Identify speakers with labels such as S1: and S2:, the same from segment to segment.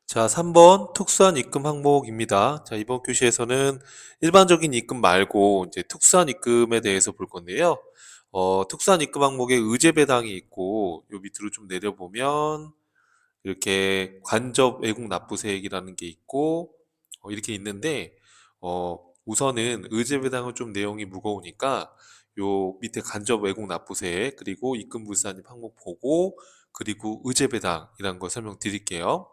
S1: 자, 3번 특수한 입금 항목입니다. 자, 이번 교시에서는 일반적인 입금 말고 이제 특수한 입금에 대해서 볼 건데요. 특수한 입금 항목에 의제 배당이 있고, 요 밑으로 좀 내려보면 이렇게 관접 외국 납부세액이라는 게 있고, 이렇게 있는데, 우선은 의제 배당은 좀 내용이 무거우니까 요 밑에 간접 외국 납부세액, 그리고 입금 불산입 항목 보고, 그리고 의제 배당이라는 거 설명드릴게요.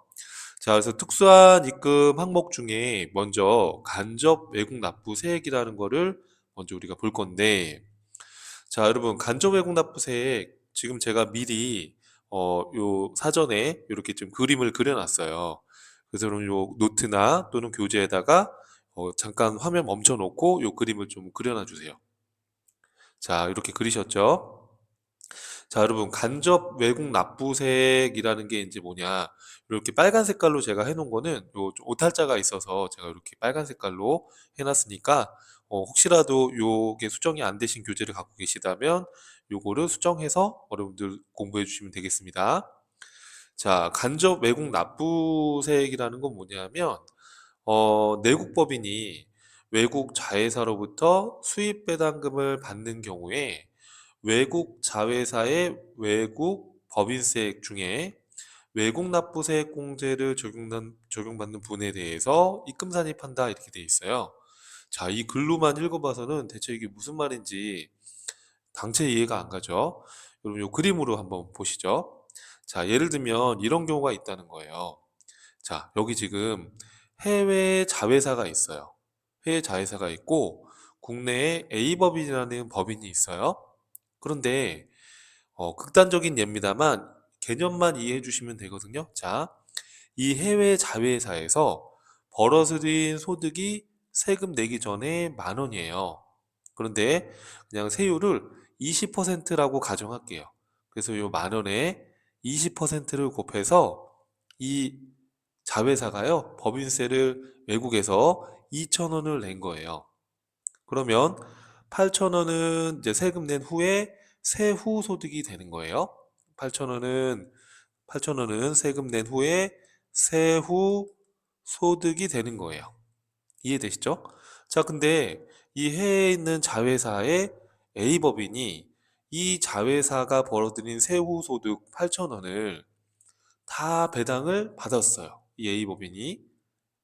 S1: 자, 그래서 특수한 입금 항목 중에 먼저 간접 외국 납부세액이라는 거를 먼저 우리가 볼 건데, 자, 여러분, 간접 외국 납부세액 지금 제가 미리 요 사전에 이렇게 좀 그림을 그려놨어요. 그래서 그럼 요 노트나 또는 교재에다가 잠깐 화면 멈춰 놓고 요 그림을 좀 그려놔 주세요. 자, 이렇게 그리셨죠? 자, 여러분, 간접 외국 납부색이라는 게 이제 뭐냐. 이렇게 빨간 색깔로 제가 해놓은 거는 요좀 오탈자가 있어서 제가 이렇게 빨간 색깔로 해놨으니까, 혹시라도 요게 수정이 안 되신 교재를 갖고 계시다면 요거를 수정해서 여러분들 공부해 주시면 되겠습니다. 자, 간접 외국 납부색이라는 건 뭐냐면, 내국 법인이 외국 자회사로부터 수입 배당금을 받는 경우에 외국 자회사의 외국 법인세액 중에 외국 납부세액 공제를 적용받는 분에 대해서 입금 산입한다 이렇게 돼 있어요. 자, 이 글로만 읽어봐서는 대체 이게 무슨 말인지 당체 이해가 안 가죠. 여러분 이 그림으로 한번 보시죠. 자, 예를 들면 이런 경우가 있다는 거예요. 자, 여기 지금 해외 자회사가 있어요. 해외 자회사가 있고 국내에 A법인이라는 법인이 있어요. 그런데 극단적인 예입니다만 개념만 이해해 주시면 되거든요. 자, 이 해외 자회사에서 벌어들인 소득이 세금 내기 전에 10,000원이에요. 그런데 그냥 세율을 20%라고 가정할게요. 그래서 요 10,000원에 20%를 곱해서 이 자회사가요, 법인세를 외국에서 2,000원을 낸 거예요. 그러면 8,000원은 이제 세금 낸 후에 세후 소득이 되는 거예요. 8,000원은 8,000원은 세금 낸 후에 세후 소득이 되는 거예요. 이해되시죠? 자, 근데 이 해외에 있는 자회사의 A법인이 이 자회사가 벌어들인 세후 소득 8,000원을 다 배당을 받았어요. 이 A법인이.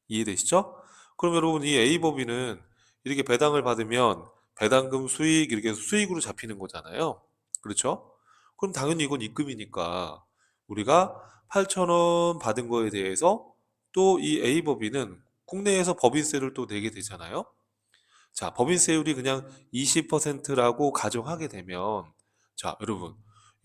S1: 이해되시죠? 그럼 여러분 이 A법인은 이렇게 배당을 받으면 배당금 수익 이렇게 해서 수익으로 잡히는 거잖아요. 그렇죠? 그럼 당연히 이건 입금이니까 우리가 8,000원 받은 거에 대해서 또 이 A법인은 국내에서 법인세를 또 내게 되잖아요. 자, 법인세율이 그냥 20%라고 가정하게 되면 자, 여러분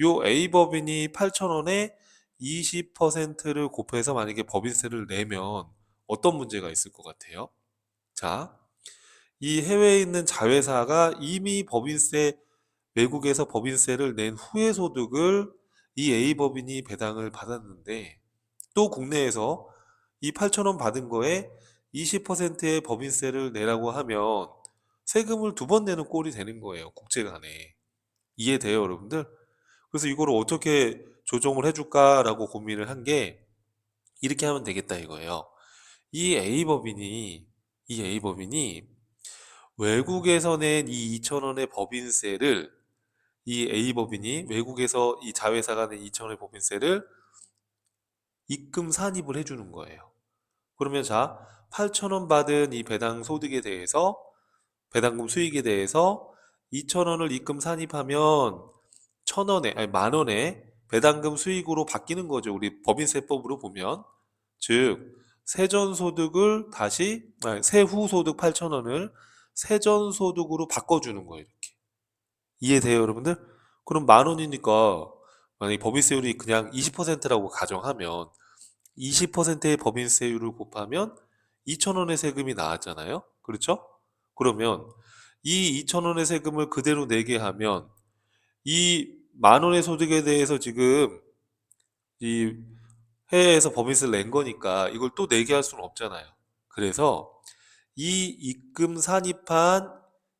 S1: 요 A법인이 8,000원에 20%를 곱해서 만약에 법인세를 내면 어떤 문제가 있을 것 같아요? 자, 이 해외에 있는 자회사가 이미 법인세, 외국에서 법인세를 낸 후의 소득을 이 A법인이 배당을 받았는데 또 국내에서 이 8,000원 받은 거에 20%의 법인세를 내라고 하면 세금을 두 번 내는 꼴이 되는 거예요. 국제 간에. 이해돼요, 여러분들? 그래서 이거를 어떻게 조정을 해줄까라고 고민을 한 게 이렇게 하면 되겠다 이거예요. 이 A법인이 이 A법인이 외국에서 낸 이 2,000원의 법인세를 이 A법인이 외국에서 이 자회사가 낸 2,000원의 법인세를 입금 산입을 해주는 거예요. 그러면 자, 8,000원 받은 이 배당 소득에 대해서 배당금 수익에 대해서 2,000원을 입금 산입하면 1,000원에 아니 10,000원에 배당금 수익으로 바뀌는 거죠. 우리 법인세법으로 보면. 즉 세전소득을 다시 세후소득 8,000원을 세전소득으로 바꿔주는 거예요. 이렇게. 이해돼요, 여러분들? 그럼 10,000원이니까 만약에 법인세율이 그냥 20%라고 가정하면 20%의 법인세율을 곱하면 2,000원의 세금이 나왔잖아요. 그렇죠? 그러면 이 2,000원의 세금을 그대로 내게 하면 이 10,000원의 소득에 대해서 지금 이 해외에서 법인세를 낸 거니까 이걸 또 내게 할 수는 없잖아요. 그래서 이 입금 산입한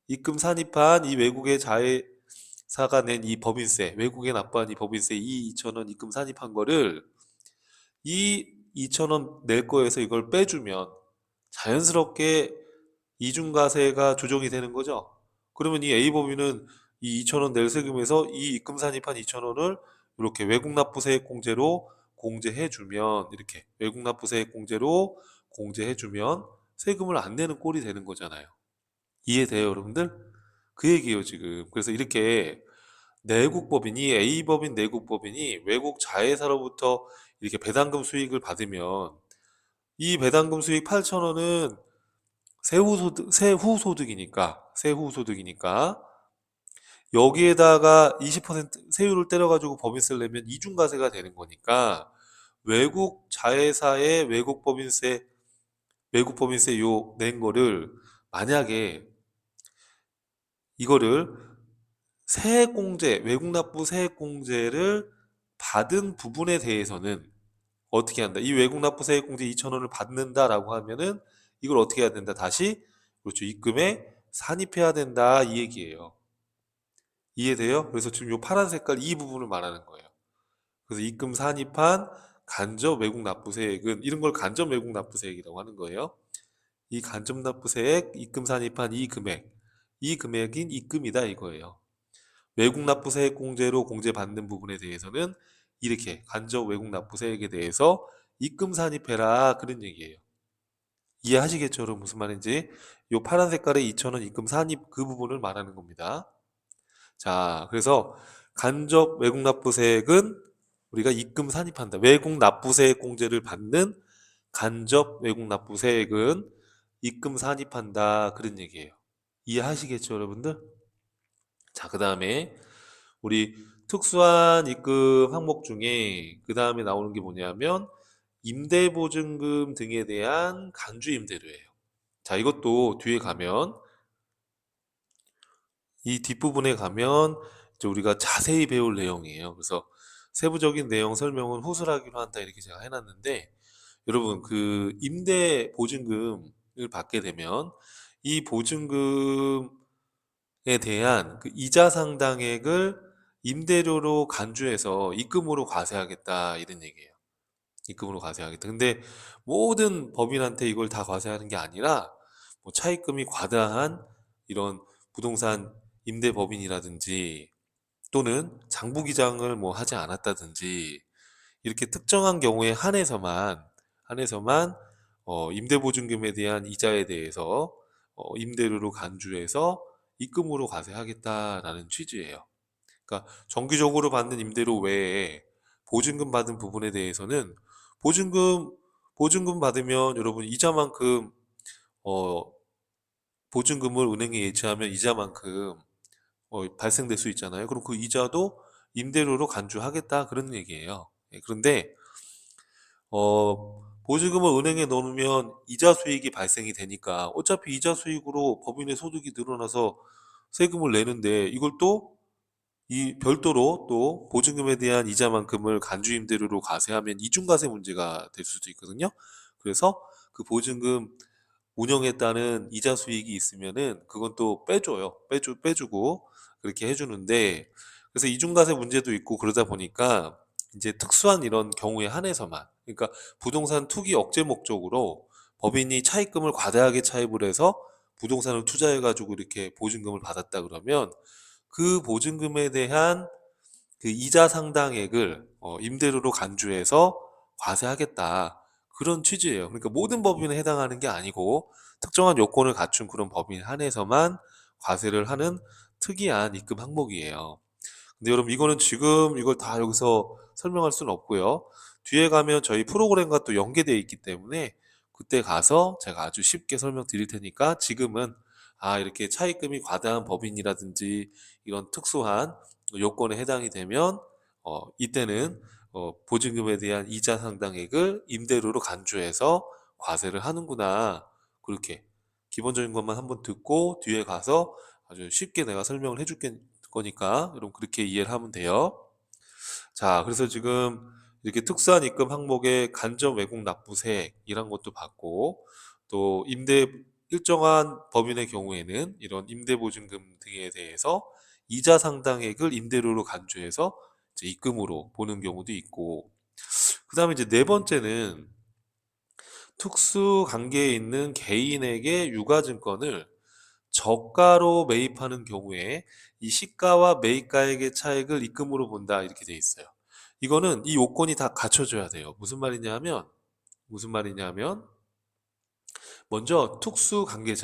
S1: 이 외국의 자회사가 낸 이 법인세, 외국에 납부한 이 법인세 이 2,000원 입금 산입한 거를 이 2,000원 낼 거에서 이걸 빼주면 자연스럽게 이중과세가 조정이 되는 거죠. 그러면 이 A법인은 이 2,000원 낼 세금에서 이 입금 산입한 2,000원을 이렇게 외국납부세액공제로 공제해주면, 이렇게 외국납부세액공제로 공제해주면 세금을 안 내는 꼴이 되는 거잖아요. 이해돼요, 여러분들? 그 얘기예요, 지금. 그래서 이렇게 내국법인이, A법인 내국법인이 외국 자회사로부터 이렇게 배당금 수익을 받으면 이 배당금 수익 8,000원은 세후소득이니까 여기에다가 20% 세율을 때려가지고 법인세를 내면 이중과세가 되는 거니까 외국 자회사의 외국법인세 요 낸 거를, 만약에 이거를 세액공제, 외국납부 세액공제를 받은 부분에 대해서는 어떻게 한다? 이 외국납부 세액공제 2,000원을 받는다라고 하면은 이걸 어떻게 해야 된다? 다시, 그렇죠, 입금에 산입해야 된다, 이 얘기예요. 이해돼요? 그래서 지금 요 파란 색깔 이 부분을 말하는 거예요. 그래서 입금 산입한 간접 외국납부세액은, 이런 걸 간접 외국납부세액이라고 하는 거예요. 이 간접 납부세액 입금 산입한 이 금액인 입금이다, 이거예요. 외국납부세액 공제로 공제받는 부분에 대해서는 이렇게 간접 외국납부세액에 대해서 입금 산입해라, 그런 얘기예요. 이해하시겠죠, 여러분? 무슨 말인지. 요 파란 색깔의 2,000원 입금 산입 그 부분을 말하는 겁니다. 자, 그래서 간접 외국납부세액은 우리가 입금 산입한다. 외국납부세액 공제를 받는 간접 외국납부세액은 입금 산입한다, 그런 얘기예요. 이해하시겠죠, 여러분들? 자, 그 다음에 우리 특수한 입금 항목 중에 그 다음에 나오는 게 뭐냐면 임대보증금 등에 대한 간주임대료예요. 자, 이것도 뒤에 가면, 이 뒷부분에 가면 이제 우리가 자세히 배울 내용이에요. 그래서 세부적인 내용 설명은 후술하기로 한다, 이렇게 제가 해놨는데, 여러분 그 임대보증금을 받게 되면 이 보증금에 대한 그 이자 상당액을 임대료로 간주해서 입금으로 과세하겠다, 이런 얘기예요. 입금으로 과세하겠다. 근데 모든 법인한테 이걸 다 과세하는 게 아니라 뭐 차입금이 과다한 이런 부동산 임대법인이라든지 또는 장부기장을 뭐 하지 않았다든지 이렇게 특정한 경우에 한해서만 임대보증금에 대한 이자에 대해서 임대료로 간주해서 입금으로 과세하겠다라는 취지예요. 그러니까 정기적으로 받는 임대료 외에 보증금 받은 부분에 대해서는 보증금 보증금 받으면 여러분 이자만큼, 어, 보증금을 은행에 예치하면 이자만큼 발생될 수 있잖아요. 그럼 그 이자도 임대료로 간주하겠다, 그런 얘기예요. 예, 그런데 보증금을 은행에 넣으면 이자 수익이 발생이 되니까 어차피 이자 수익으로 법인의 소득이 늘어나서 세금을 내는데, 이걸 또 이 별도로 또 보증금에 대한 이자만큼을 간주임대료로 과세하면 이중과세 문제가 될 수도 있거든요. 그래서 그 보증금 운영에 따른 이자 수익이 있으면은 그건 또 빼줘요. 빼주고 그렇게 해주는데, 그래서 이중과세 문제도 있고 그러다 보니까 이제 특수한 이런 경우에 한해서만, 그러니까 부동산 투기 억제 목적으로 법인이 차입금을 과다하게 차입을 해서 부동산을 투자해가지고 이렇게 보증금을 받았다 그러면 그 보증금에 대한 그 이자 상당액을 임대료로 간주해서 과세하겠다, 그런 취지예요. 그러니까 모든 법인에 해당하는 게 아니고 특정한 요건을 갖춘 그런 법인 한해서만 과세를 하는 특이한 입금 항목이에요. 근데 여러분 이거는 지금 이걸 다 여기서 설명할 수는 없고요. 뒤에 가면 저희 프로그램과 또 연계되어 있기 때문에 그때 가서 제가 아주 쉽게 설명드릴 테니까, 지금은 이렇게 차입금이 과다한 법인이라든지 이런 특수한 요건에 해당이 되면 이때는 보증금에 대한 이자 상당액을 임대료로 간주해서 과세를 하는구나, 그렇게 기본적인 것만 한번 듣고 뒤에 가서 아주 쉽게 내가 설명을 해줄 거니까 여러분 그렇게 이해를 하면 돼요. 자, 그래서 지금 이렇게 특수한 입금 항목의 간접 외국 납부세 이런 것도 받고, 또 일정한 법인의 경우에는 이런 임대보증금 등에 대해서 이자 상당액을 임대료로 간주해서 이제 입금으로 보는 경우도 있고, 그 다음에 이제 네 번째는 특수 관계에 있는 개인에게 유가증권을 저가로 매입하는 경우에 이 시가와 매입가액의 차익을 입금으로 본다 이렇게 돼 있어요. 이거는 이 요건이 다 갖춰져야 돼요. 무슨 말이냐면 먼저 특수관계에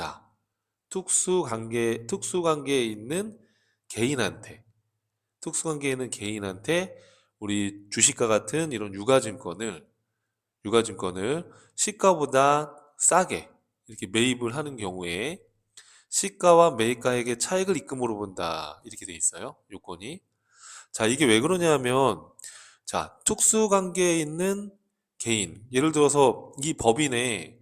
S1: 있는 개인한테 우리 주식과 같은 이런 유가증권을 시가보다 싸게 이렇게 매입을 하는 경우에 시가와 매입가액의 차익을 입금으로 본다 이렇게 돼 있어요. 요건이. 자, 이게 왜 그러냐면 자, 특수관계에 있는 개인, 예를 들어서 이 법인의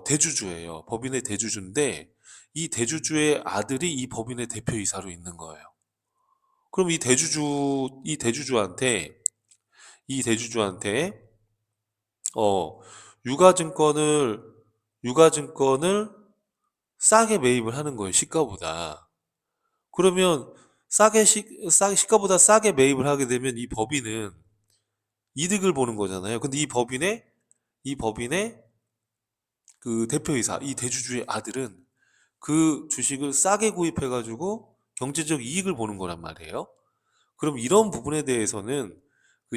S1: 대주주예요. 법인의 대주주인데 이 대주주의 아들이 이 법인의 대표이사로 있는 거예요. 그럼 이 대주주한테 어 유가증권을 유가증권을 싸게 매입을 하는 거예요. 시가보다. 그러면 시가보다 싸게 매입을 하게 되면 이 법인은 이득을 보는 거잖아요. 근데 이 법인의 그 대표이사, 이 대주주의 아들은 그 주식을 싸게 구입해가지고 경제적 이익을 보는 거란 말이에요. 그럼 이런 부분에 대해서는 그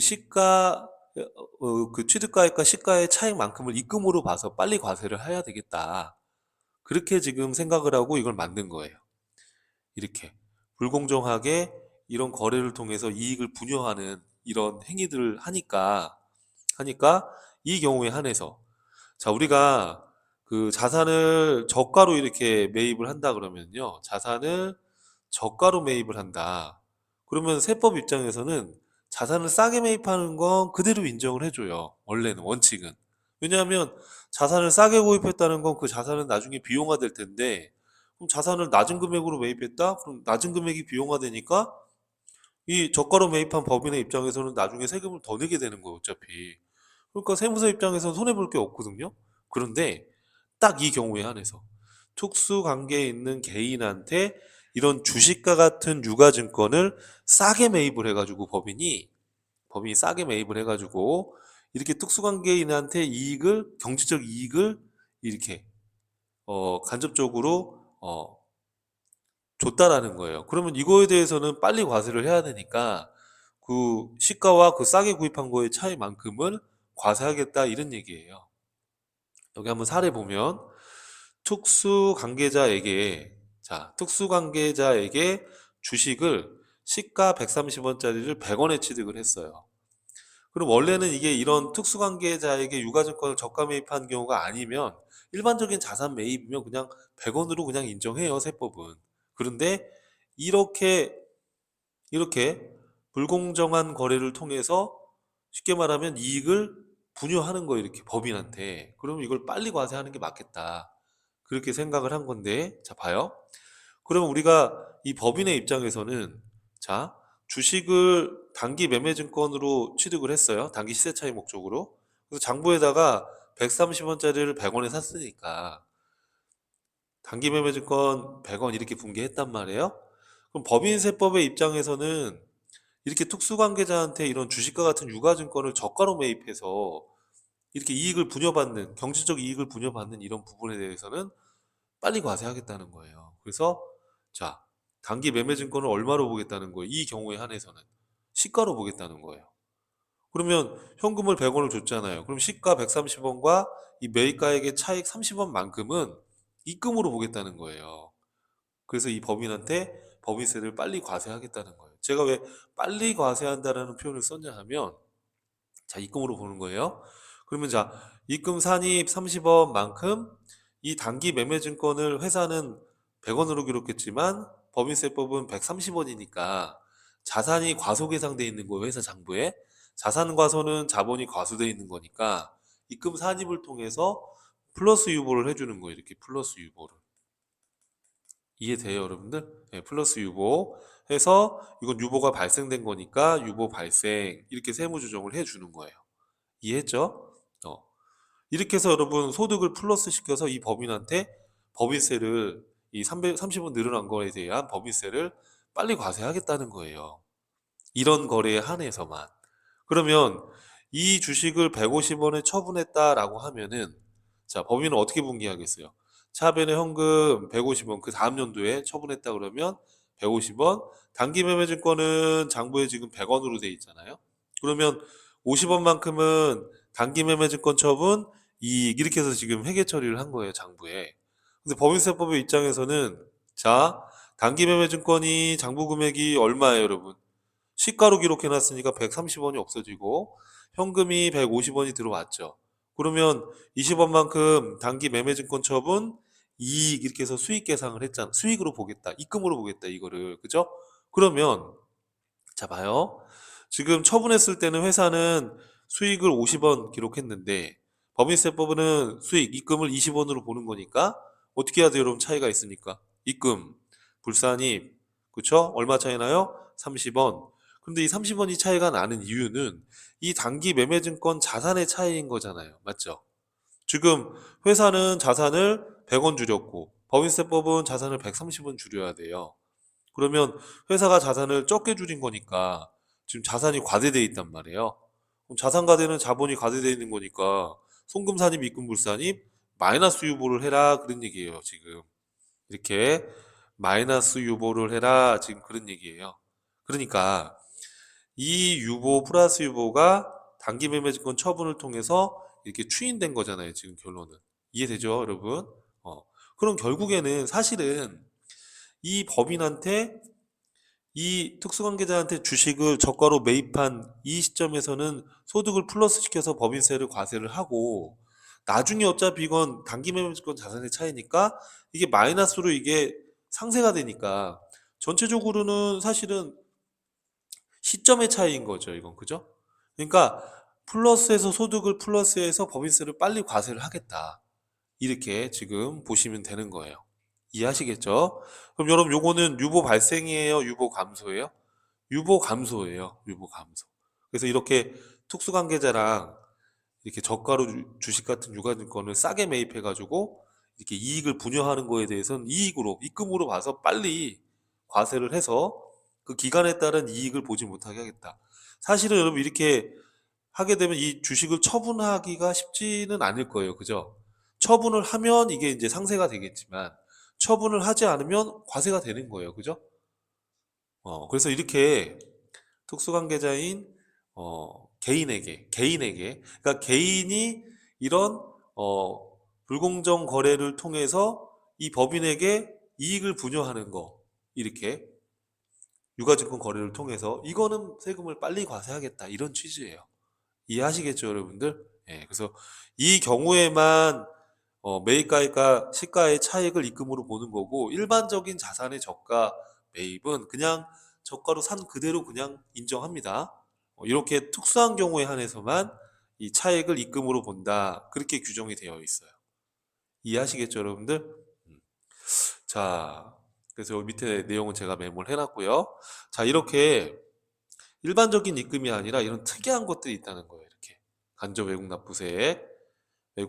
S1: 그 취득가액과 시가의 차익만큼을 입금으로 봐서 빨리 과세를 해야 되겠다. 그렇게 지금 생각을 하고 이걸 만든 거예요. 이렇게 불공정하게 이런 거래를 통해서 이익을 분여하는 이런 행위들을 하니까 이 경우에 한해서 자, 우리가 그 자산을 저가로 이렇게 매입을 한다 그러면요. 자산을 저가로 매입을 한다. 그러면 세법 입장에서는 자산을 싸게 매입하는 건 그대로 인정을 해줘요. 원래는, 원칙은. 왜냐하면 자산을 싸게 구입했다는 건 그 자산은 나중에 비용화 될 텐데, 그럼 자산을 낮은 금액으로 매입했다? 그럼 낮은 금액이 비용화 되니까 이 저가로 매입한 법인의 입장에서는 나중에 세금을 더 내게 되는 거예요, 어차피. 그러니까 세무서 입장에서는 손해볼 게 없거든요. 그런데 딱 이 경우에 한해서 특수관계에 있는 개인한테 이런 주식과 같은 유가증권을 싸게 매입을 해가지고 법인이 싸게 매입을 해가지고 이렇게 특수관계인한테 경제적 이익을 이렇게 간접적으로 줬다라는 거예요. 그러면 이거에 대해서는 빨리 과세를 해야 되니까 그 시가와 그 싸게 구입한 거의 차이만큼을 과세하겠다 이런 얘기예요. 여기 한번 사례 보면 특수관계자에게 주식을 시가 130원짜리를 100원에 취득을 했어요. 그럼 원래는 이게 이런 특수관계자에게 유가증권을 저가 매입한 경우가 아니면 일반적인 자산 매입이면 그냥 100원으로 그냥 인정해요, 세법은. 그런데 이렇게 불공정한 거래를 통해서 쉽게 말하면 이익을 분유하는 거예요, 이렇게 법인한테. 그러면 이걸 빨리 과세하는 게 맞겠다. 그렇게 생각을 한 건데, 자, 봐요. 그러면 우리가 이 법인의 입장에서는, 자, 주식을 단기 매매증권으로 취득을 했어요. 단기 시세 차익 목적으로. 그래서 장부에다가 130원짜리를 100원에 샀으니까, 단기 매매증권 100원 이렇게 분개했단 말이에요. 그럼 법인세법의 입장에서는 이렇게 특수관계자한테 이런 주식과 같은 유가증권을 저가로 매입해서 이렇게 경제적 이익을 분여받는 이런 부분에 대해서는 빨리 과세하겠다는 거예요. 그래서 자, 단기 매매증권을 얼마로 보겠다는 거예요. 이 경우에 한해서는 시가로 보겠다는 거예요. 그러면 현금을 100원을 줬잖아요. 그럼 시가 130원과 이 매입가액의 차익 30원만큼은 입금으로 보겠다는 거예요. 그래서 이 법인한테 법인세를 빨리 과세하겠다는 거예요. 제가 왜 빨리 과세한다라는 표현을 썼냐 하면 자, 입금으로 보는 거예요. 그러면 자, 입금 산입 30원만큼 이 단기 매매증권을 회사는 100원으로 기록했지만 법인세법은 130원이니까 자산이 과소계상돼 있는 거예요. 회사 장부에. 자산 과소는 자본이 과소돼 있는 거니까 입금 산입을 통해서 플러스 유보를 해주는 거예요. 이렇게 플러스 유보를. 이해돼요, 여러분들? 네, 플러스 유보 해서 이건 유보가 발생된 거니까 유보 발생 이렇게 세무 조정을 해주는 거예요. 이해했죠? 이렇게 해서 여러분 소득을 플러스 시켜서 이 법인한테 법인세를 이 330원 늘어난 거에 대한 법인세를 빨리 과세하겠다는 거예요. 이런 거래에 한해서만. 그러면 이 주식을 150원에 처분했다라고 하면은 자, 범위는 어떻게 분기하겠어요? 차변의 현금 150원 그 다음 연도에 처분했다 그러면 150원, 단기 매매 증권은 장부에 지금 100원으로 돼 있잖아요. 그러면 50원만큼은 단기 매매 증권 처분 이익 이렇게 해서 지금 회계 처리를 한 거예요, 장부에. 근데 법인세법의 입장에서는 자, 단기 매매 증권이 장부 금액이 얼마예요, 여러분? 시가로 기록해놨으니까 130원이 없어지고 현금이 150원이 들어왔죠. 그러면 20원만큼 단기 매매증권 처분 이익 이렇게 해서 수익 계상을 했잖아. 수익으로 보겠다. 입금으로 보겠다. 이거를. 그죠? 그러면 자 봐요. 지금 처분했을 때는 회사는 수익을 50원 기록했는데 법인세법은 수익 입금을 20원으로 보는 거니까 어떻게 해야 돼요? 여러분 차이가 있으니까. 입금, 불산입. 그쵸? 얼마 차이 나요? 30원. 근데 이 30원이 차이가 나는 이유는 이 단기 매매증권 자산의 차이인 거잖아요. 맞죠? 지금 회사는 자산을 100원 줄였고 법인세법은 자산을 130원 줄여야 돼요. 그러면 회사가 자산을 적게 줄인 거니까 지금 자산이 과대돼 있단 말이에요. 그럼 자산 과대는 자본이 과대돼 있는 거니까 송금산입, 입금불산입 마이너스 유보를 해라 그런 얘기예요. 지금 이렇게 마이너스 유보를 해라 지금 그런 얘기예요. 그러니까 이 유보 플러스 유보가 단기 매매증권 처분을 통해서 이렇게 추인된 거잖아요. 지금 결론은 이해되죠, 여러분? 그럼 결국에는 사실은 이 법인한테 이 특수관계자한테 주식을 저가로 매입한 이 시점에서는 소득을 플러스 시켜서 법인세를 과세를 하고 나중에 어차피 이건 단기 매매권 자산의 차이니까 이게 마이너스로 이게 상세가 되니까 전체적으로는 사실은 시점의 차이인 거죠. 이건 그죠? 그러니까 플러스에서 소득을 플러스해서 법인세를 빨리 과세를 하겠다. 이렇게 지금 보시면 되는 거예요. 이해하시겠죠? 그럼 여러분 요거는 유보 발생이에요? 유보 감소예요? 유보 감소예요. 유보 감소. 그래서 이렇게 특수관계자랑 이렇게 저가로 주식 같은 유가증권을 싸게 매입해가지고 이렇게 이익을 분여하는 거에 대해서는 이익으로, 입금으로 봐서 빨리 과세를 해서 그 기간에 따른 이익을 보지 못하게 하겠다. 사실은 여러분 이렇게 하게 되면 이 주식을 처분하기가 쉽지는 않을 거예요. 그죠? 처분을 하면 이게 이제 상세가 되겠지만 처분을 하지 않으면 과세가 되는 거예요. 그죠? 그래서 이렇게 특수관계자인 개인에게 그러니까 개인이 이런 불공정 거래를 통해서 이 법인에게 이익을 분여하는 거 이렇게 유가증권 거래를 통해서 이거는 세금을 빨리 과세하겠다 이런 취지예요. 이해하시겠죠, 여러분들? 예, 그래서 이 경우에만 매입가액과 시가의 차익을 입금으로 보는 거고 일반적인 자산의 저가 매입은 그냥 저가로 산 그대로 그냥 인정합니다. 이렇게 특수한 경우에 한해서만 이 차익을 입금으로 본다. 그렇게 규정이 되어 있어요. 이해하시겠죠, 여러분들? 음. 자, 그래서 여기 밑에 내용은 제가 메모를 해놨고요. 자, 이렇게 일반적인 입금이 아니라 이런 특이한 것들이 있다는 거예요. 이렇게 간접 외국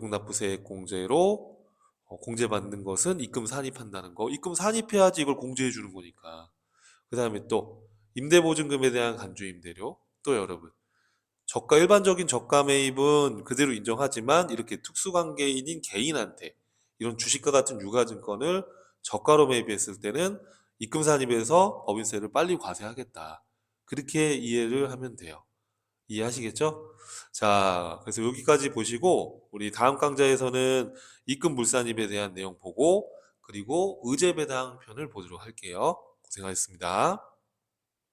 S1: 납부세액 공제로 공제받는 것은 입금 산입한다는 거. 입금 산입해야지 이걸 공제해 주는 거니까. 그 다음에 또 임대보증금에 대한 간주 임대료. 또 여러분 일반적인 저가 매입은 그대로 인정하지만 이렇게 특수관계인인 개인한테 이런 주식과 같은 유가증권을 저가로 매입했을 때는 입금 산입에서 법인세를 빨리 과세하겠다. 그렇게 이해를 하면 돼요. 이해하시겠죠? 자, 그래서 여기까지 보시고 우리 다음 강좌에서는 입금 물산입에 대한 내용 보고 그리고 의제배당 편을 보도록 할게요. 고생하셨습니다.